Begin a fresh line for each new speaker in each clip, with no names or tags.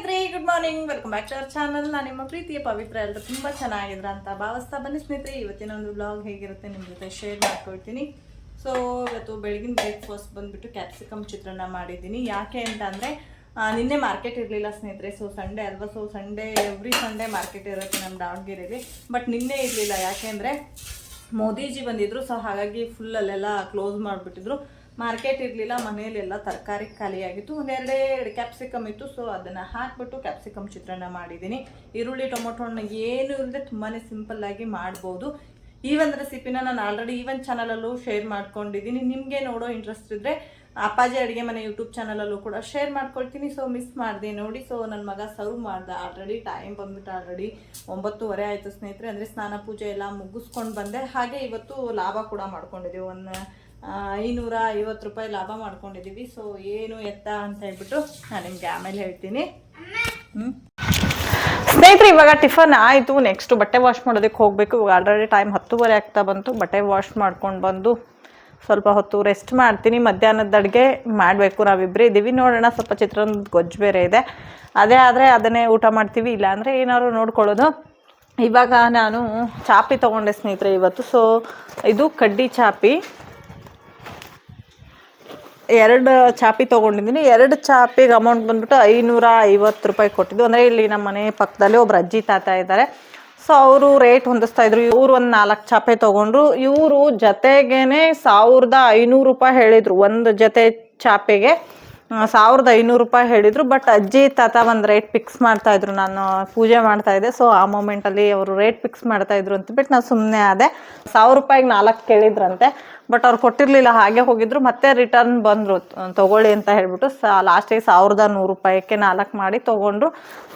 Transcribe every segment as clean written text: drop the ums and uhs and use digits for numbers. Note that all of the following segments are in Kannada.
ಸ್ನೇಹಿತರೆ, good morning. Welcome back to our channel. ನಾನು ನಿಮ್ಮ ಪ್ರೀತಿಯ ಪವಿತ್ರ. ಎಲ್ಲರೂ ತುಂಬ ಚೆನ್ನಾಗಿದ್ರ ಅಂತ ಭಾವಿಸ್ತಾ ಬನ್ನಿ ಸ್ನೇಹಿತರೆ. ಇವತ್ತಿನ ಒಂದು ಬ್ಲಾಗ್ ಹೇಗಿರುತ್ತೆ ನಿಮ್ಮ ಜೊತೆ ಶೇರ್ ಮಾಡ್ಕೊಳ್ತೀನಿ. ಸೊ ಇವತ್ತು ಬೆಳಗಿನ ಬ್ರೇಕ್ಫಾಸ್ಟ್ ಬಂದುಬಿಟ್ಟು ಕ್ಯಾಪ್ಸಿಕಮ್ ಚಿತ್ರಾನ್ನ ಮಾಡಿದ್ದೀನಿ. ಯಾಕೆ ಅಂತ ಅಂದರೆ ನಿನ್ನೆ ಮಾರ್ಕೆಟ್ ಇರಲಿಲ್ಲ ಸ್ನೇಹಿತರೆ. ಸೊ ಸಂಡೇ ಅಲ್ವಾ, so Sunday every Sunday market ಇರುತ್ತೆ ನಮ್ಮ ದಾವಣಗೆರೆಯಲ್ಲಿ. ಬಟ್ ನಿನ್ನೆ ಇರಲಿಲ್ಲ, ಯಾಕೆ ಅಂದರೆ ಮೋದಿಜಿ ಬಂದಿದ್ರು. ಸೊ ಹಾಗಾಗಿ ಫುಲ್ ಅಲ್ಲೆಲ್ಲ ಕ್ಲೋಸ್ ಮಾಡಿಬಿಟ್ಟಿದ್ರು, ಮಾರ್ಕೆಟ್ ಇರಲಿಲ್ಲ. ಮನೆಯಲ್ಲೆಲ್ಲ ತರಕಾರಿ ಖಾಲಿಯಾಗಿತ್ತು. ಒಂದೆರಡೇ ಕ್ಯಾಪ್ಸಿಕಮ್ ಇತ್ತು. ಸೊ ಅದನ್ನು ಹಾಕಿಬಿಟ್ಟು ಕ್ಯಾಪ್ಸಿಕಮ್ ಚಿತ್ರಾನ್ನ ಮಾಡಿದ್ದೀನಿ. ಈರುಳ್ಳಿ ಟೊಮೊಟೊ ಹಣ್ಣು ಏನು ಇಲ್ಲದೆ ತುಂಬಾ ಸಿಂಪಲ್ಲಾಗಿ ಮಾಡ್ಬೋದು. ಈ ಒಂದು ರೆಸಿಪಿನ ನಾನು ಆಲ್ರೆಡಿ ಈವನ್ ಚಾನಲಲ್ಲೂ ಶೇರ್ ಮಾಡ್ಕೊಂಡಿದ್ದೀನಿ. ನಿಮಗೆ ನೋಡೋ ಇಂಟ್ರೆಸ್ಟ್ ಇದ್ದರೆ ಅಪ್ಪಾಜಿ ಅಡುಗೆ ಮನೆ ಯೂಟ್ಯೂಬ್ ಚಾನಲಲ್ಲೂ ಕೂಡ ಶೇರ್ ಮಾಡ್ಕೊಳ್ತೀನಿ. ಸೊ ಮಿಸ್ ಮಾಡಿದೆ ನೋಡಿ. ಸೊ ನನ್ನ ಮಗ ಸರ್ವ್ ಮಾಡ್ದೆ. ಆಲ್ರೆಡಿ ಟೈಮ್ ಬಂದ್ಬಿಟ್ಟು ಆಲ್ರೆಡಿ 9:30 ಆಯಿತು ಸ್ನೇಹಿತರೆ. ಅಂದರೆ ಸ್ನಾನ ಪೂಜೆ ಎಲ್ಲ ಮುಗಿಸ್ಕೊಂಡು ಬಂದೆ. ಹಾಗೆ ಇವತ್ತು ಲಾಭ ಕೂಡ ಮಾಡ್ಕೊಂಡಿದ್ದೀವಿ. ಒಂದು 550 ರೂಪಾಯಿ ಲಾಭ ಮಾಡ್ಕೊಂಡಿದ್ದೀವಿ. ಸೊ ಏನು ಎತ್ತ ಅಂತ ಹೇಳ್ಬಿಟ್ಟು ನಾನು ನಿಮಗೆ ಆಮೇಲೆ ಹೇಳ್ತೀನಿ. ಸ್ನೇಹಿತರೆ, ಇವಾಗ ಟಿಫನ್ ಆಯಿತು. ನೆಕ್ಸ್ಟ್ ಬಟ್ಟೆ ವಾಶ್ ಮಾಡೋದಕ್ಕೆ ಹೋಗಬೇಕು. ಇವಾಗ ಆಲ್ರೆಡಿ ಟೈಮ್ 10:30 ಆಗ್ತಾ ಬಂತು. ಬಟ್ಟೆ ವಾಶ್ ಮಾಡ್ಕೊಂಡು ಬಂದು ಸ್ವಲ್ಪ ಹೊತ್ತು ರೆಸ್ಟ್ ಮಾಡ್ತೀನಿ. ಮಧ್ಯಾಹ್ನದ ಅಡುಗೆ ಮಾಡಬೇಕು. ನಾವಿಬ್ಬರೇ ಇದ್ದೀವಿ. ನೋಡೋಣ, ಸ್ವಲ್ಪ ಚಿತ್ರಾನ್ನದ ಗೊಜ್ಜು ಬೇರೆ ಇದೆ. ಅದೇ ಆದರೆ ಅದನ್ನೇ ಊಟ ಮಾಡ್ತೀವಿ, ಇಲ್ಲಾಂದರೆ ಏನಾದ್ರು ನೋಡ್ಕೊಳ್ಳೋದು. ಇವಾಗ ನಾನು ಚಾಪಿ ತೊಗೊಂಡೆ ಸ್ನೇಹಿತರೆ ಇವತ್ತು. ಸೊ ಇದು ಕಡ್ಡಿ ಚಾಪಿ. 2 ಚಾಪಿ ತೊಗೊಂಡಿದ್ದೀನಿ. 2 ಚಾಪಿಗೆ ಅಮೌಂಟ್ ಬಂದ್ಬಿಟ್ಟು 550 ರೂಪಾಯಿ ಕೊಟ್ಟಿದ್ದು. ಅಂದರೆ ಇಲ್ಲಿ ನಮ್ಮ ಮನೆ ಪಕ್ಕದಲ್ಲಿ ಒಬ್ರು ಅಜ್ಜಿ ತಾತ ಇದ್ದಾರೆ. ಸೊ ಅವರು ರೇಟ್ ಹೊಂದಿಸ್ತಾಯಿದ್ರು. ಇವರು ಒಂದು 4 ಚಾಪೆ ತೊಗೊಂಡ್ರು. ಇವರು ಜೊತೆಗೇ 1500 ರೂಪಾಯಿ ಹೇಳಿದರು. ಒಂದು ಜೊತೆ ಚಾಪೆಗೆ 1500 ರೂಪಾಯಿ ಹೇಳಿದರು. ಬಟ್ ಅಜ್ಜಿ ತಾತ ಒಂದು ರೇಟ್ ಫಿಕ್ಸ್ ಮಾಡ್ತಾಯಿದ್ರು. ನಾನು ಪೂಜೆ ಮಾಡ್ತಾಯಿದ್ದೆ. ಸೊ ಆ ಮೂಮೆಂಟಲ್ಲಿ ಅವರು ರೇಟ್ ಫಿಕ್ಸ್ ಮಾಡ್ತಾಯಿದ್ರು ಅಂತಬಿಟ್ಟು ನಾನು ಸುಮ್ಮನೆ ಆದೆ. 1000 ರೂಪಾಯಿಗೆ 4 ಕೇಳಿದ್ರಂತೆ. ಬಟ್ ಅವ್ರು ಕೊಟ್ಟಿರಲಿಲ್ಲ, ಹಾಗೆ ಹೋಗಿದ್ರು. ಮತ್ತೆ ರಿಟರ್ನ್ ಬಂದರು ತೊಗೊಳ್ಳಿ ಅಂತ ಹೇಳ್ಬಿಟ್ಟು. ಲಾಸ್ಟಿಗೆ 1100 ರೂಪಾಯಿಗೆ 4 ಮಾಡಿ ತೊಗೊಂಡ್ರು.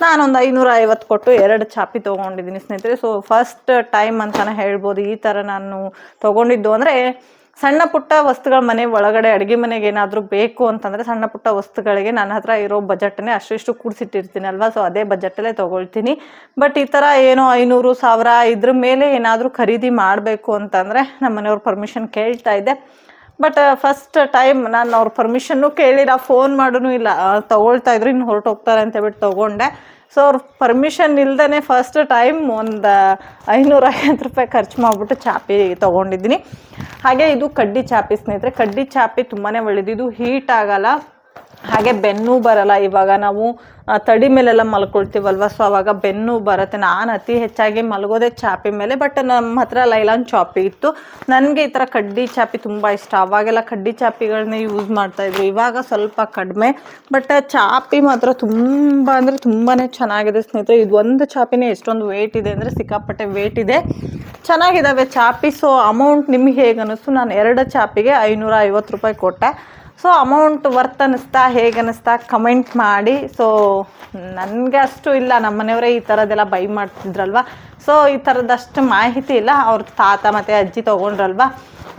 ನಾನೊಂದು 550 ಕೊಟ್ಟು 2 ಚಾಪಿ ತೊಗೊಂಡಿದ್ದೀನಿ ಸ್ನೇಹಿತರೆ. ಸೊ ಫಸ್ಟ್ ಟೈಮ್ ಅಂತಲೇ ಹೇಳ್ಬೋದು ಈ ಥರ ನಾನು ತೊಗೊಂಡಿದ್ದು. ಅಂದರೆ ಸಣ್ಣ ಪುಟ್ಟ ವಸ್ತುಗಳ ಮನೆ ಒಳಗಡೆ ಅಡುಗೆ ಮನೆಗೆ ಏನಾದರೂ ಬೇಕು ಅಂತಂದರೆ ಸಣ್ಣ ಪುಟ್ಟ ವಸ್ತುಗಳಿಗೆ ನನ್ನ ಹತ್ರ ಇರೋ ಬಜೆಟನ್ನೇ ಅಷ್ಟು ಕೂಡಿಸಿಟ್ಟಿರ್ತೀನಿ ಅಲ್ವಾ. ಸೊ ಅದೇ ಬಜೆಟಲ್ಲೇ ತೊಗೊಳ್ತೀನಿ. ಬಟ್ ಈ ಥರ ಏನೋ 500, 1000 ಇದ್ರ ಮೇಲೆ ಏನಾದರೂ ಖರೀದಿ ಮಾಡಬೇಕು ಅಂತಂದರೆ ನಮ್ಮ ಮನೆಯವ್ರ ಪರ್ಮಿಷನ್ ಕೇಳ್ತಾ ಇದ್ದೆ. ಬಟ್ ಫಸ್ಟ್ ಟೈಮ್ ನಾನು ಅವ್ರ ಪರ್ಮಿಷನ್ನು ಕೇಳಿಲ್ಲ, ಫೋನ್ ಮಾಡೋನು ಇಲ್ಲ. ತೊಗೊಳ್ತಾ ಇದ್ರು, ಇನ್ನು ಹೊರಟೋಗ್ತಾರೆ ಅಂತ ಹೇಳ್ಬಿಟ್ಟು ತೊಗೊಂಡೆ. ಸೊ ಅವ್ರ ಪರ್ಮಿಷನ್ ಇಲ್ದೇ ಫಸ್ಟ್ ಟೈಮ್ ಒಂದು 550 ರೂಪಾಯಿ ಖರ್ಚು ಮಾಡಿಬಿಟ್ಟು ಚಾಪಿ ತೊಗೊಂಡಿದ್ದೀನಿ. ಹಾಗೆ ಇದು ಕಡ್ಡಿ ಚಾಪಿ ಸ್ನೇಹಿತರೆ. ಕಡ್ಡಿ ಚಾಪಿ ತುಂಬಾ ಒಳ್ಳೆಯದು, ಹೀಟ್ ಆಗಲ್ಲ, ಹಾಗೆ ಬೆನ್ನು ಬರಲ್ಲ. ಇವಾಗ ನಾವು ತಡಿ ಮೇಲೆಲ್ಲ ಮಲ್ಕೊಳ್ತೀವಲ್ವ, ಸೊ ಅವಾಗ ಬೆನ್ನು ಬರುತ್ತೆ. ನಾನು ಅತಿ ಹೆಚ್ಚಾಗಿ ಮಲಗೋದೇ ಚಾಪಿ ಮೇಲೆ. ಬಟ್ ನಮ್ಮ ಹತ್ರ ಲೈಲಾನ್ ಚಾಪಿ ಇತ್ತು. ನನಗೆ ಈ ಥರ ಕಡ್ಡಿ ಚಾಪಿ ತುಂಬ ಇಷ್ಟ. ಅವಾಗೆಲ್ಲ ಕಡ್ಡಿ ಚಾಪಿಗಳನ್ನೇ ಯೂಸ್ ಮಾಡ್ತಾಯಿದ್ರು, ಇವಾಗ ಸ್ವಲ್ಪ ಕಡಿಮೆ. ಬಟ್ ಚಾಪಿ ಮಾತ್ರ ತುಂಬ ಅಂದರೆ ತುಂಬಾ ಚೆನ್ನಾಗಿದೆ ಸ್ನೇಹಿತರೆ. ಇದು ಒಂದು ಚಾಪಿನೇ ಎಷ್ಟೊಂದು ವೇಟ್ ಇದೆ ಅಂದರೆ ಸಿಕ್ಕಾಪಟ್ಟೆ ವೇಟ್ ಇದೆ. ಚೆನ್ನಾಗಿದ್ದಾವೆ ಚಾಪಿ. ಸೊ ಅಮೌಂಟ್ ನಿಮಗೆ ಹೇಗೆ ಅನ್ನಿಸ್ತು? ನಾನು 2 ಚಾಪಿಗೆ 550 ರೂಪಾಯಿ ಕೊಟ್ಟೆ. ಸೊ ಅಮೌಂಟ್ ವರ್ತ್ ಅನ್ನಿಸ್ತಾ, ಹೇಗೆ ಅನ್ನಿಸ್ತಾ ಕಮೆಂಟ್ ಮಾಡಿ. ಸೊ ನನಗೆ ಅಷ್ಟು ಇಲ್ಲ, ನಮ್ಮ ಮನೆಯವರೇ ಈ ಥರದ್ದೆಲ್ಲ ಬೈ ಮಾಡ್ತಿದ್ರಲ್ವ. ಸೊ ಈ ಥರದಷ್ಟು ಮಾಹಿತಿ ಇಲ್ಲ. ಅವ್ರ ತಾತ ಮತ್ತು ಅಜ್ಜಿ ತೊಗೊಂಡ್ರಲ್ವ,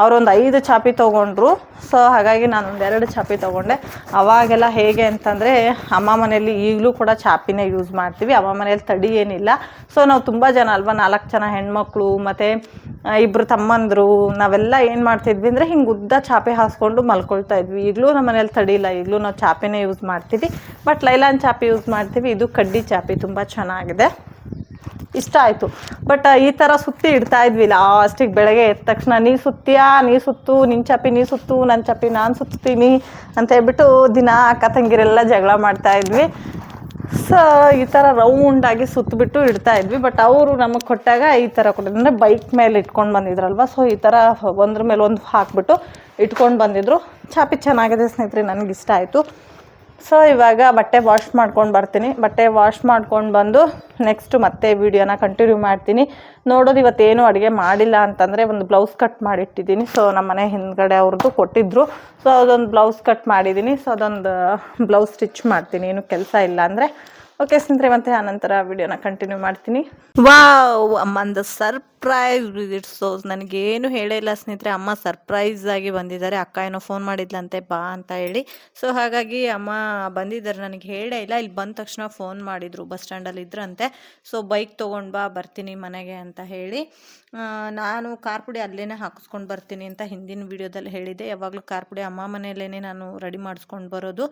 ಅವರೊಂದು 5 ಚಾಪಿ ತೊಗೊಂಡ್ರು. ಸೊ ಹಾಗಾಗಿ ನಾನೊಂದು 2 ಚಾಪಿ ತೊಗೊಂಡೆ. ಅವಾಗೆಲ್ಲ ಹೇಗೆ ಅಂತಂದರೆ ಅಮ್ಮ ಮನೆಯಲ್ಲಿ ಈಗಲೂ ಕೂಡ ಚಾಪಿನೇ ಯೂಸ್ ಮಾಡ್ತೀವಿ. ಅಮ್ಮ ಮನೆಯಲ್ಲಿ ತಡಿ ಏನಿಲ್ಲ. ಸೊ ನಾವು ತುಂಬ ಜನ ಅಲ್ವಾ, 4 ಜನ ಹೆಣ್ಮಕ್ಳು ಮತ್ತು 2 ತಮ್ಮಂದರು. ನಾವೆಲ್ಲ ಏನು ಮಾಡ್ತಿದ್ವಿ ಅಂದರೆ ಹಿಂಗೆ ಉದ್ದ ಚಾಪೆ ಹಾಸ್ಕೊಂಡು ಮಲ್ಕೊಳ್ತಾ ಇದ್ವಿ. ಈಗಲೂ ನಮ್ಮ ಮನೇಲಿ ತಡಿ ಇಲ್ಲ, ಈಗಲೂ ನಾವು ಚಾಪಿನೇ ಯೂಸ್ ಮಾಡ್ತೀವಿ. ಬಟ್ ಲೈಲಾನ್ ಚಾಪಿ ಯೂಸ್ ಮಾಡ್ತೀವಿ. ಇದು ಕಡ್ಡಿ ಚಾಪಿ ತುಂಬ ಚೆನ್ನಾಗಿದೆ, ಇಷ್ಟ ಆಯಿತು. ಬಟ್ ಈ ಥರ ಸುತ್ತಿ ಇಡ್ತಾ ಇದ್ವಿ ಲಾಸ್ಟಿಗೆ. ಬೆಳಗ್ಗೆ ಎದ್ದ ತಕ್ಷಣ ನೀ ಸುತ್ತೀಯಾ, ನೀ ಸುತ್ತು, ನಿನ್ನ ಚಾಪಿ ನೀ ಸುತ್ತು, ನನ್ನ ಚಾಪಿ ನಾನು ಸುತ್ತೀನಿ ಅಂತ ಹೇಳ್ಬಿಟ್ಟು ದಿನ ಅಕ್ಕ ತಂಗಿರೆಲ್ಲ ಜಗಳ ಮಾಡ್ತಾಯಿದ್ವಿ. ಸೊ ಈ ಥರ ರೌಂಡಾಗಿ ಸುತ್ತಬಿಟ್ಟು ಇಡ್ತಾ ಇದ್ವಿ. ಬಟ್ ಅವರು ನಮಗೆ ಕೊಟ್ಟಾಗ ಈ ಥರ ಕೊಟ್ಟಿದ್ದು, ಅಂದರೆ ಬೈಕ್ ಮೇಲೆ ಇಟ್ಕೊಂಡು ಬಂದಿದ್ರಲ್ವ. ಸೊ ಈ ಥರ ಒಂದ್ರ ಮೇಲೆ ಒಂದು ಹಾಕಿಬಿಟ್ಟು ಇಟ್ಕೊಂಡು ಬಂದಿದ್ರು. ಚಾಪಿ ಚೆನ್ನಾಗಿದೆ ಸ್ನೇಹಿತರೆ, ನನಗಿಷ್ಟ ಆಯಿತು. ಸೊ ಇವಾಗ ಬಟ್ಟೆ ವಾಶ್ ಮಾಡ್ಕೊಂಡು ಬರ್ತೀನಿ. ಬಟ್ಟೆ ವಾಶ್ ಮಾಡ್ಕೊಂಡು ಬಂದು ನೆಕ್ಸ್ಟ್ ಮತ್ತೆ ವೀಡಿಯೋನ ಕಂಟಿನ್ಯೂ ಮಾಡ್ತೀನಿ. ನೋಡೋದು ಇವತ್ತೇನು ಅಡುಗೆ ಮಾಡಿಲ್ಲ ಅಂತಂದರೆ ಒಂದು ಬ್ಲೌಸ್ ಕಟ್ ಮಾಡಿಟ್ಟಿದ್ದೀನಿ. ಸೊ ನಮ್ಮ ಮನೆ ಹಿಂದ್ಗಡೆ ಅವ್ರದ್ದು ಕೊಟ್ಟಿದ್ದರು. ಸೊ ಅದೊಂದು ಬ್ಲೌಸ್ ಕಟ್ ಮಾಡಿದ್ದೀನಿ. ಸೊ ಅದೊಂದು ಬ್ಲೌಸ್ ಸ್ಟಿಚ್ ಮಾಡ್ತೀನಿ, ಏನು ಕೆಲಸ ಇಲ್ಲ ಅಂದರೆ. ಓಕೆ ಸ್ನೇಹಿತರೆ, ಮತ್ತೆ ಆನಂತರ ವಿಡಿಯೋನ ಕಂಟಿನ್ಯೂ ಮಾಡ್ತೀನಿ. ವಾವ್, ಅಮ್ಮಂದು ಸರ್ಪ್ರೈಸ್ ವಿಸಿಟ್. ಸೊ ನನಗೇನು ಹೇಳೇ ಇಲ್ಲ ಸ್ನೇಹಿತರೆ, ಅಮ್ಮ ಸರ್ಪ್ರೈಸ್ ಆಗಿ ಬಂದಿದ್ದಾರೆ. ಅಕ್ಕ ಏನೋ ಫೋನ್ ಮಾಡಿದ್ಲಂತೆ ಬಾ ಅಂತ ಹೇಳಿ. ಸೊ ಹಾಗಾಗಿ ಅಮ್ಮ ಬಂದಿದ್ದಾರೆ, ನನಗೆ ಹೇಳೇ ಇಲ್ಲ. ಇಲ್ಲಿ ಬಂದ ತಕ್ಷಣ ಫೋನ್ ಮಾಡಿದರು, ಬಸ್ ಸ್ಟ್ಯಾಂಡಲ್ಲಿ ಇದ್ರಂತೆ. ಸೊ ಬೈಕ್ ತೊಗೊಂಡು ಬಾ, ಬರ್ತೀನಿ ಮನೆಗೆ ಅಂತ ಹೇಳಿ. ನಾನು ಖಾರ ಪುಡಿ ಅಲ್ಲೇ ಹಾಕಿಸ್ಕೊಂಡು ಬರ್ತೀನಿ ಅಂತ ಹಿಂದಿನ ವೀಡಿಯೋದಲ್ಲಿ ಹೇಳಿದ್ದೆ. ಯಾವಾಗಲೂ ಖಾರ ಪುಡಿ ಅಮ್ಮ ಮನೆಯಲ್ಲೇ ನಾನು ರೆಡಿ ಮಾಡಿಸ್ಕೊಂಡು ಬರೋದು.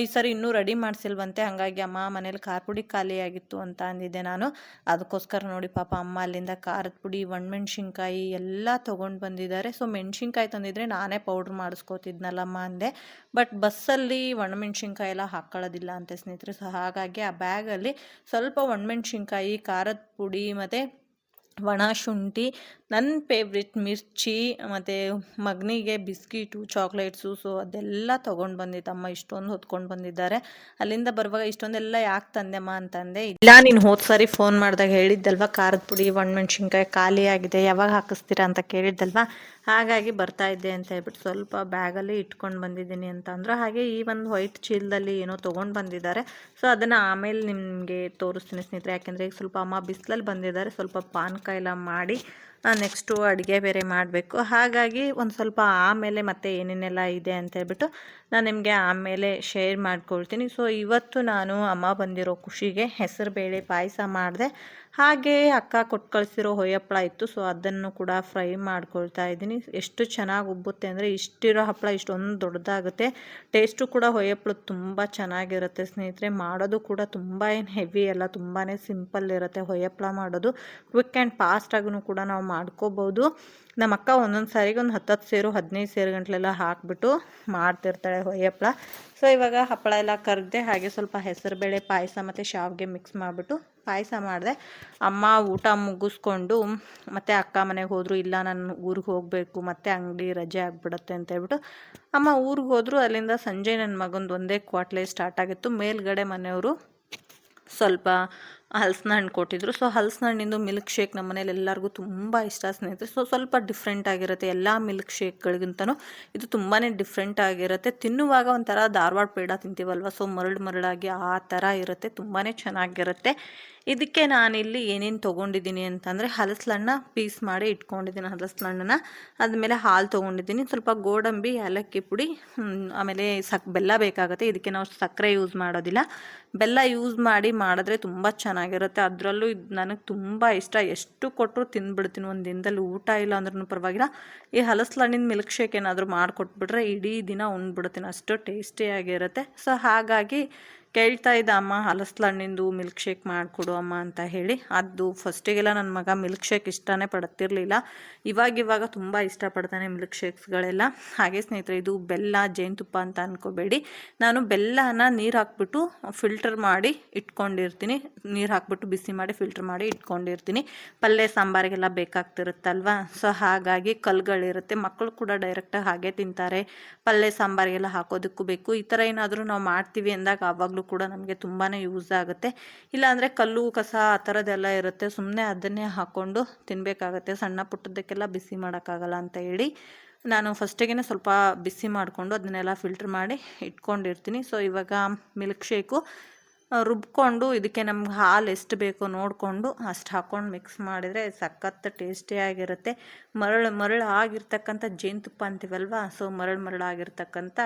ಈ ಸರಿ ಇನ್ನೂ ರೆಡಿ ಮಾಡಿಸಿಲ್ವಂತೆ, ಹಾಗಾಗಿ ಅಮ್ಮ ಮನೇಲಿ ಖಾರ ಪುಡಿ ಖಾಲಿಯಾಗಿತ್ತು ಅಂತ ಅಂದಿದ್ದೆ ನಾನು. ಅದಕ್ಕೋಸ್ಕರ ನೋಡಿ ಪಾಪ ಅಮ್ಮ ಅಲ್ಲಿಂದ ಖಾರದ ಪುಡಿ, ಒಣಮೆಣ್ಸಿನ್ಕಾಯಿ ಎಲ್ಲ ತೊಗೊಂಡು ಬಂದಿದ್ದಾರೆ. ಸೊ ಮೆಣ್ಸಿನ್ಕಾಯಿ ತಂದಿದ್ರೆ ನಾನೇ ಪೌಡ್ರ್ ಮಾಡಿಸ್ಕೋತಿದ್ನಲ್ಲಮ್ಮ ಅಂದೆ. ಬಟ್ ಬಸ್ಸಲ್ಲಿ ಒಣಮೆಣ್ಸಿನ್ಕಾಯಿ ಎಲ್ಲ ಹಾಕ್ಕೊಳ್ಳೋದಿಲ್ಲ ಅಂತೆ ಸ್ನೇಹಿತರೆ. ಸೊ ಹಾಗಾಗಿ ಆ ಬ್ಯಾಗಲ್ಲಿ ಸ್ವಲ್ಪ ಒಣಮೆಣ್ಸಿನ್ಕಾಯಿ, ಖಾರದ ಪುಡಿ ಮತ್ತು ಒಣ ಶುಂಠಿ, ನನ್ನ ಫೇವ್ರೆಟ್ ಮಿರ್ಚಿ ಮತ್ತು ಮಗನಿಗೆ ಬಿಸ್ಕಿಟು, ಚಾಕ್ಲೇಟ್ಸು, ಸೊ ಅದೆಲ್ಲ ತೊಗೊಂಡು ಬಂದಿದ್ದಮ್ಮ. ಇಷ್ಟೊಂದು ಹೊತ್ಕೊಂಡು ಬಂದಿದ್ದಾರೆ. ಅಲ್ಲಿಂದ ಬರುವಾಗ ಇಷ್ಟೊಂದೆಲ್ಲ ಯಾಕೆ ತಂದೆಮ್ಮ ಅಂತಂದೆ. ಇಲ್ಲ, ನೀನು ಹೋದ ಸಾರಿ ಫೋನ್ ಮಾಡಿದಾಗ ಹೇಳಿದ್ದಲ್ವ ಖಾರದ ಪುಡಿ, ಒಣಮೆಣ್ಸಿನ್ಕಾಯಿ ಖಾಲಿ ಆಗಿದೆ, ಯಾವಾಗ ಹಾಕಿಸ್ತೀರಾ ಅಂತ ಕೇಳಿದ್ದಲ್ವ, ಹಾಗಾಗಿ ಬರ್ತಾ ಇದ್ದೆ ಅಂತ ಹೇಳ್ಬಿಟ್ಟು ಸ್ವಲ್ಪ ಬ್ಯಾಗಲ್ಲಿ ಇಟ್ಕೊಂಡು ಬಂದಿದ್ದೀನಿ ಅಂತ ಅಂದರು. ಹಾಗೆ ಈ ಒಂದು ವೈಟ್ ಚೀಲದಲ್ಲಿ ಏನೋ ತೊಗೊಂಡು ಬಂದಿದ್ದಾರೆ. ಸೊ ಅದನ್ನು ಆಮೇಲೆ ನಿಮಗೆ ತೋರಿಸ್ತೀನಿ ಸ್ನೇಹಿತರೆ. ಯಾಕೆಂದರೆ ಈಗ ಸ್ವಲ್ಪ ಅಮ್ಮ ಬಿಸಿಲಲ್ಲಿ ಬಂದಿದ್ದಾರೆ, ಸ್ವಲ್ಪ ಪಾನಕ ಎಲ್ಲ ಮಾಡಿ ನೆಕ್ಸ್ಟು ಅಡುಗೆ ಬೇರೆ ಮಾಡಬೇಕು. ಹಾಗಾಗಿ ಒಂದು ಸ್ವಲ್ಪ ಆಮೇಲೆ ಮತ್ತೆ ಏನೇನೆಲ್ಲ ಇದೆ ಅಂತ ಹೇಳ್ಬಿಟ್ಟು ನಾನು ನಿಮಗೆ ಆಮೇಲೆ ಶೇರ್ ಮಾಡ್ಕೊಳ್ತೀನಿ. ಸೊ ಇವತ್ತು ನಾನು ಅಮ್ಮ ಬಂದಿರೋ ಖುಷಿಗೆ ಹೆಸರುಬೇಳೆ ಪಾಯಸ ಮಾಡಿದೆ. ಹಾಗೆ ಅಕ್ಕ ಕೊಟ್ಟು ಕಳಿಸಿರೋ ಹೊಯ್ಯಪ್ಪಳ ಇತ್ತು, ಸೊ ಅದನ್ನು ಕೂಡ ಫ್ರೈ ಮಾಡ್ಕೊಳ್ತಾ ಇದ್ದೀನಿ. ಎಷ್ಟು ಚೆನ್ನಾಗಿ ಉಬ್ಬುತ್ತೆ ಅಂದರೆ, ಇಷ್ಟಿರೋ ಹಪ್ಪಳ ಇಷ್ಟೊಂದು ದೊಡ್ಡದಾಗುತ್ತೆ. ಟೇಸ್ಟು ಕೂಡ ಹೊಯ್ಯಪ್ಪಳ ತುಂಬ ಚೆನ್ನಾಗಿರುತ್ತೆ ಸ್ನೇಹಿತರೆ. ಮಾಡೋದು ಕೂಡ ತುಂಬ ಏನು ಹೆವಿ ಅಲ್ಲ, ತುಂಬಾ ಸಿಂಪಲ್ ಇರುತ್ತೆ ಹೊಯ್ಯಪ್ಪಳ ಮಾಡೋದು. ಕ್ವಿಕ್ ಆ್ಯಂಡ್ ಫಾಸ್ಟಾಗೂ ಕೂಡ ನಾವು ಮಾಡ್ಕೋಬೋದು. ನಮ್ಮ ಅಕ್ಕ ಒಂದೊಂದು ಸಾರಿಗೆ ಒಂದು 10 ಸೇರು 15 ಸೇರು ಗಂಟಲೆಲ್ಲ ಹಾಕಿಬಿಟ್ಟು ಮಾಡ್ತಿರ್ತಾಳೆ ಹೊಯ್ಯಪ್ಪಳ. ಸೊ ಇವಾಗ ಹಪ್ಪಳ ಎಲ್ಲ ಕರಗಿದೆ. ಹಾಗೆ ಸ್ವಲ್ಪ ಹೆಸರುಬೇಳೆ ಪಾಯಸ ಮತ್ತು ಶಾವಿಗೆ ಮಿಕ್ಸ್ ಮಾಡಿಬಿಟ್ಟು ಪಾಯಸ ಮಾಡಿದೆ. ಅಮ್ಮ ಊಟ ಮುಗಿಸ್ಕೊಂಡು ಮತ್ತೆ ಅಕ್ಕ ಮನೆಗೆ ಹೋದರು. ಇಲ್ಲ, ನಾನು ಊರಿಗೆ ಹೋಗಬೇಕು, ಮತ್ತೆ ಅಂಗಡಿ ರಜೆ ಆಗಿಬಿಡುತ್ತೆ ಅಂತ ಹೇಳ್ಬಿಟ್ಟು ಅಮ್ಮ ಊರಿಗೆ ಹೋದರು. ಅಲ್ಲಿಂದ ಸಂಜೆ ನನ್ನ ಮಗಂದು ಒಂದೇ ಕ್ವಾಟ್ಲೆ ಸ್ಟಾರ್ಟ್ ಆಗಿತ್ತು. ಮೇಲ್ಗಡೆ ಮನೆಯವರು ಸ್ವಲ್ಪ ಹಲಸಿನ ಹಣ್ಣು ಕೊಟ್ಟಿದ್ರು. ಸೊ ಹಲಸಿನ ಹಣ್ಣಿಂದು ಮಿಲ್ಕ್ ಶೇಕ್ ನಮ್ಮ ಮನೇಲಿ ಎಲ್ಲರಿಗೂ ತುಂಬ ಇಷ್ಟ ಸ್ನೇಹಿತರೆ. ಸೊ ಸ್ವಲ್ಪ ಡಿಫ್ರೆಂಟ್ ಆಗಿರುತ್ತೆ, ಎಲ್ಲ ಮಿಲ್ಕ್ ಶೇಕ್ಗಳಿಗಿಂತನೂ ಇದು ತುಂಬಾ ಡಿಫ್ರೆಂಟ್ ಆಗಿರುತ್ತೆ. ತಿನ್ನುವಾಗ ಒಂಥರ ಧಾರವಾಡ ಪೇಡ ತಿಂತೀವಲ್ವ, ಸೊ ಮರಳಾಗಿ ಆ ಥರ ಇರುತ್ತೆ, ತುಂಬಾ ಚೆನ್ನಾಗಿರುತ್ತೆ. ಇದಕ್ಕೆ ನಾನಿಲ್ಲಿ ಏನೇನು ತೊಗೊಂಡಿದ್ದೀನಿ ಅಂತಂದರೆ, ಹಲಸಲಣ್ಣ ಪೀಸ್ ಮಾಡಿ ಇಟ್ಕೊಂಡಿದ್ದೀನಿ. ಹಲಸಲಣ್ಣನ ಆದಮೇಲೆ ಹಾಲು ತೊಗೊಂಡಿದ್ದೀನಿ, ಸ್ವಲ್ಪ ಗೋಡಂಬಿ, ಏಲಕ್ಕಿ ಪುಡಿ, ಆಮೇಲೆ ಬೆಲ್ಲ ಬೇಕಾಗುತ್ತೆ. ಇದಕ್ಕೆ ನಾವು ಸಕ್ಕರೆ ಯೂಸ್ ಮಾಡೋದಿಲ್ಲ, ಬೆಲ್ಲ ಯೂಸ್ ಮಾಡಿದ್ರೆ ತುಂಬ ಚೆನ್ನಾಗಿರುತ್ತೆ. ಅದರಲ್ಲೂ ಇದು ನನಗೆ ತುಂಬ ಇಷ್ಟ. ಎಷ್ಟು ಕೊಟ್ಟರು ತಿಂದುಬಿಡ್ತೀನಿ ಒಂದು ದಿನದಲ್ಲಿ. ಊಟ ಇಲ್ಲ ಅಂದ್ರೂ ಪರವಾಗಿಲ್ಲ, ಈ ಹಲಸಲಣ್ಣಿನ ಮಿಲ್ಕ್ ಶೇಕ್ ಏನಾದರೂ ಮಾಡಿಕೊಟ್ಬಿಟ್ರೆ ಇಡೀ ದಿನ ಉಂಡ್ಬಿಡ್ತೀನಿ, ಅಷ್ಟು ಟೇಸ್ಟಿಯಾಗಿರುತ್ತೆ. ಸೊ ಹಾಗಾಗಿ ಕೇಳ್ತಾ ಇದ್ದ ಅಮ್ಮ ಹಲಸಲಣ್ಣಿಂದು ಮಿಲ್ಕ್ ಶೇಕ್ ಮಾಡಿಕೊಡು ಅಮ್ಮ ಅಂತ ಹೇಳಿ. ಅದು ಫಸ್ಟಿಗೆಲ್ಲ ನನ್ನ ಮಗ ಮಿಲ್ಕ್ ಶೇಕ್ ಇಷ್ಟನೇ ಪಡ್ತಿರ್ಲಿಲ್ಲ, ಇವಾಗ ತುಂಬ ಇಷ್ಟಪಡ್ತಾನೆ ಮಿಲ್ಕ್ ಶೇಕ್ಸ್ಗಳೆಲ್ಲ. ಹಾಗೆ ಸ್ನೇಹಿತರೆ, ಇದು ಬೆಲ್ಲ ಜೇನುತುಪ್ಪ ಅಂತ ಅಂದ್ಕೋಬೇಡಿ. ನಾನು ಬೆಲ್ಲನ ನೀರು ಹಾಕ್ಬಿಟ್ಟು ಫಿಲ್ಟರ್ ಮಾಡಿ ಇಟ್ಕೊಂಡಿರ್ತೀನಿ. ನೀರು ಹಾಕ್ಬಿಟ್ಟು ಬಿಸಿ ಮಾಡಿ ಫಿಲ್ಟರ್ ಮಾಡಿ ಇಟ್ಕೊಂಡಿರ್ತೀನಿ. ಪಲ್ಯ ಸಾಂಬಾರಿಗೆಲ್ಲ ಬೇಕಾಗ್ತಿರುತ್ತಲ್ವ, ಸೊ ಹಾಗಾಗಿ ಕಲ್ಲುಗಳಿರುತ್ತೆ. ಮಕ್ಕಳು ಕೂಡ ಡೈರೆಕ್ಟಾಗಿ ಹಾಗೆ ತಿಂತಾರೆ, ಪಲ್ಯ ಸಾಂಬಾರಿಗೆಲ್ಲ ಹಾಕೋದಕ್ಕೂ ಬೇಕು. ಈ ಥರ ಏನಾದರೂ ನಾವು ಮಾಡ್ತೀವಿ ಅಂದಾಗ ಆವಾಗಲೂ ಕೂಡ ನಮಗೆ ತುಂಬಾ ಯೂಸ್ ಆಗುತ್ತೆ. ಇಲ್ಲಾಂದರೆ ಕಲ್ಲು ಕಸ ಆ ಥರದ್ದೆಲ್ಲ ಇರುತ್ತೆ, ಸುಮ್ಮನೆ ಅದನ್ನೇ ಹಾಕ್ಕೊಂಡು ತಿನ್ನಬೇಕಾಗತ್ತೆ. ಸಣ್ಣ ಪುಟ್ಟದಕ್ಕೆಲ್ಲ ಬಿಸಿ ಮಾಡೋಕ್ಕಾಗಲ್ಲ ಅಂತ ಹೇಳಿ ನಾನು ಫಸ್ಟಿಗೆ ಸ್ವಲ್ಪ ಬಿಸಿ ಮಾಡಿಕೊಂಡು ಅದನ್ನೆಲ್ಲ ಫಿಲ್ಟ್ರ್ ಮಾಡಿ ಇಟ್ಕೊಂಡಿರ್ತೀನಿ. ಸೊ ಇವಾಗ ಮಿಲ್ಕ್ ಶೇಕು ರುಬ್ಕೊಂಡು ಇದಕ್ಕೆ ನಮ್ಗೆ ಹಾಲು ಎಷ್ಟು ಬೇಕೋ ನೋಡಿಕೊಂಡು ಅಷ್ಟು ಹಾಕ್ಕೊಂಡು ಮಿಕ್ಸ್ ಮಾಡಿದರೆ ಸಖತ್ ಟೇಸ್ಟಿಯಾಗಿರುತ್ತೆ. ಮರಳು ಆಗಿರ್ತಕ್ಕಂಥ ಜೇನುತುಪ್ಪ ಅಂತೀವಲ್ವ, ಸೊ ಮರಳಾಗಿರ್ತಕ್ಕಂಥ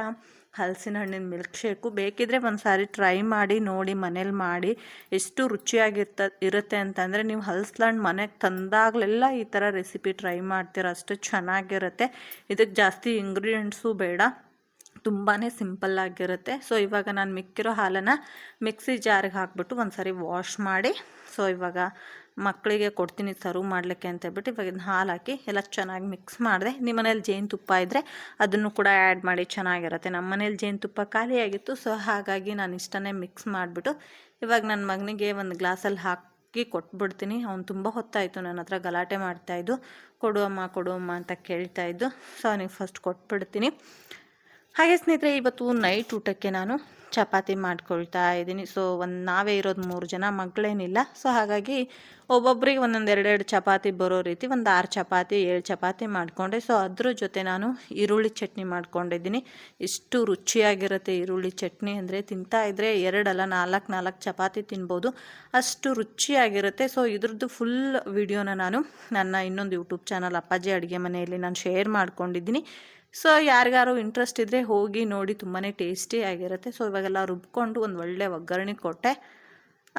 ಹಲಸಿನ ಹಣ್ಣಿನ ಮಿಲ್ಕ್ ಶೇಕು ಬೇಕಿದ್ರೆ ಒಂದು ಸಾರಿ ಟ್ರೈ ಮಾಡಿ ನೋಡಿ, ಮನೇಲಿ ಮಾಡಿ ಎಷ್ಟು ಇರುತ್ತೆ ಅಂತಂದರೆ, ನೀವು ಹಲಸಲಣ್ಣು ಮನೆಗೆ ತಂದಾಗಲೆಲ್ಲ ಈ ಥರ ರೆಸಿಪಿ ಟ್ರೈ ಮಾಡ್ತೀರ, ಅಷ್ಟು ಚೆನ್ನಾಗಿರುತ್ತೆ. ಇದಕ್ಕೆ ಜಾಸ್ತಿ ಇಂಗ್ರೀಡಿಯೆಂಟ್ಸು ಬೇಡ, ತುಂಬಾ ಸಿಂಪಲ್ಲಾಗಿರುತ್ತೆ. ಸೊ ಇವಾಗ ನಾನು ಮಿಕ್ಕಿರೋ ಹಾಲನ್ನು ಮಿಕ್ಸಿ ಜಾರಿಗೆ ಹಾಕ್ಬಿಟ್ಟು ಒಂದು ಸಾರಿ ವಾಶ್ ಮಾಡಿ, ಸೊ ಇವಾಗ ಮಕ್ಕಳಿಗೆ ಕೊಡ್ತೀನಿ ಸರ್ವ್ ಮಾಡಲಿಕ್ಕೆ ಅಂತ ಹೇಳ್ಬಿಟ್ಟು ಇವಾಗ ಇದನ್ನ ಹಾಲು ಹಾಕಿ ಎಲ್ಲ ಚೆನ್ನಾಗಿ ಮಿಕ್ಸ್ ಮಾಡಿದೆ. ನಿಮ್ಮ ಮನೇಲಿ ಜೇನುತುಪ್ಪ ಇದ್ದರೆ ಅದನ್ನು ಕೂಡ ಆ್ಯಡ್ ಮಾಡಿ ಚೆನ್ನಾಗಿರುತ್ತೆ. ನಮ್ಮ ಮನೇಲಿ ಜೇನುತುಪ್ಪ ಖಾಲಿಯಾಗಿತ್ತು, ಸೊ ಹಾಗಾಗಿ ನಾನು ಇಷ್ಟನ್ನೇ ಮಿಕ್ಸ್ ಮಾಡಿಬಿಟ್ಟು ಇವಾಗ ನನ್ನ ಮಗನಿಗೆ ಒಂದು ಗ್ಲಾಸಲ್ಲಿ ಹಾಕಿ ಕೊಟ್ಬಿಡ್ತೀನಿ. ಅವ್ನು ತುಂಬ ಹೊತ್ತಾಯಿತು ನನ್ನ ಹತ್ರ ಗಲಾಟೆ ಮಾಡ್ತಾಯಿದ್ದು, ಕೊಡು ಅಮ್ಮ ಅಂತ ಕೇಳ್ತಾಯಿದ್ದು. ಸೊ ಅವನಿಗೆ ಫಸ್ಟ್ ಕೊಟ್ಬಿಡ್ತೀನಿ. ಹಾಗೆ ಸ್ನೇಹಿತರೆ, ಇವತ್ತು ನೈಟ್ ಊಟಕ್ಕೆ ನಾನು ಚಪಾತಿ ಮಾಡ್ಕೊಳ್ತಾ ಇದ್ದೀನಿ. ಸೊ ನಾವೇ ಇರೋದು 3 ಜನ, ಮಗಳೇನಿಲ್ಲ. ಸೊ ಹಾಗಾಗಿ ಒಬ್ಬೊಬ್ರಿಗೆ ಒಂದೊಂದು 2 ಚಪಾತಿ ಬರೋ ರೀತಿ ಒಂದು 6 ಚಪಾತಿ 7 ಚಪಾತಿ ಮಾಡಿಕೊಂಡೆ. ಸೊ ಅದ್ರ ಜೊತೆ ನಾನು ಈರುಳ್ಳಿ ಚಟ್ನಿ ಮಾಡ್ಕೊಂಡಿದ್ದೀನಿ. ಇಷ್ಟು ರುಚಿಯಾಗಿರುತ್ತೆ ಈರುಳ್ಳಿ ಚಟ್ನಿ ಅಂದರೆ, ತಿಂತಾಯಿದ್ರೆ 2 ಅಲ್ಲ 4 ಚಪಾತಿ ತಿನ್ಬೋದು, ಅಷ್ಟು ರುಚಿಯಾಗಿರುತ್ತೆ. ಸೊ ಇದ್ರದ್ದು ಫುಲ್ ವಿಡಿಯೋನ ನಾನು ನನ್ನ ಇನ್ನೊಂದು ಯೂಟ್ಯೂಬ್ ಚಾನಲ್ ಅಪ್ಪಾಜಿ ಅಡುಗೆ ಮನೆಯಲ್ಲಿ ನಾನು ಶೇರ್ ಮಾಡ್ಕೊಂಡಿದ್ದೀನಿ. ಸೊ ಯಾರಿಗಾರು ಇಂಟ್ರೆಸ್ಟ್ ಇದ್ದರೆ ಹೋಗಿ ನೋಡಿ, ತುಂಬಾ ಟೇಸ್ಟಿಯಾಗಿರುತ್ತೆ. ಸೊ ಇವಾಗೆಲ್ಲ ರುಬ್ಕೊಂಡು ಒಂದು ಒಳ್ಳೆ ಒಗ್ಗರಣೆ ಕೊಟ್ಟೆ.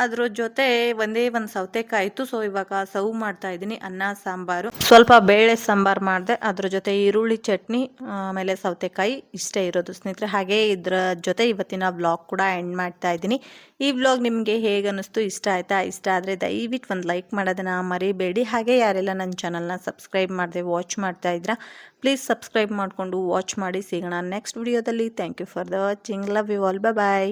ಅದ್ರ ಜೊತೆ ಒಂದೇ ಒಂದು ಸೌತೆಕಾಯಿ ಇತ್ತು. ಸೊ ಇವಾಗ ಸರ್ವ್ ಮಾಡ್ತಾ ಇದ್ದೀನಿ. ಅನ್ನ ಸಾಂಬಾರು, ಸ್ವಲ್ಪ ಬೇಳೆ ಸಾಂಬಾರು ಮಾಡಿದೆ. ಅದ್ರ ಜೊತೆ ಈರುಳ್ಳಿ ಚಟ್ನಿ, ಆಮೇಲೆ ಸೌತೆಕಾಯಿ, ಇಷ್ಟೇ ಇರೋದು ಸ್ನೇಹಿತರೆ. ಹಾಗೆ ಇದ್ರ ಜೊತೆ ಇವತ್ತಿನ ವ್ಲಾಗ್ ಕೂಡ ಎಂಡ್ ಮಾಡ್ತಾ ಇದ್ದೀನಿ. ಈ ವ್ಲಾಗ್ ನಿಮಗೆ ಹೇಗೆ ಅನ್ನಿಸ್ತು, ಇಷ್ಟ ಆಯ್ತಾ? ಇಷ್ಟ ಆದರೆ ದಯವಿಟ್ಟು ಒಂದು ಲೈಕ್ ಮಾಡೋದನ್ನ ಮರಿಬೇಡಿ. ಹಾಗೆ ಯಾರೆಲ್ಲ ನನ್ನ ಚಾನಲ್ನ ಸಬ್ಸ್ಕ್ರೈಬ್ ಮಾಡದೆ ವಾಚ್ ಮಾಡ್ತಾ ಇದ್ದೀರಾ, ಪ್ಲೀಸ್ ಸಬ್ಸ್ಕ್ರೈಬ್ ಮಾಡಿಕೊಂಡು ವಾಚ್ ಮಾಡಿ. ಸಿಗೋಣ ನೆಕ್ಸ್ಟ್ ವಿಡಿಯೋದಲ್ಲಿ. Thank you for the watching. Love you all. Bye.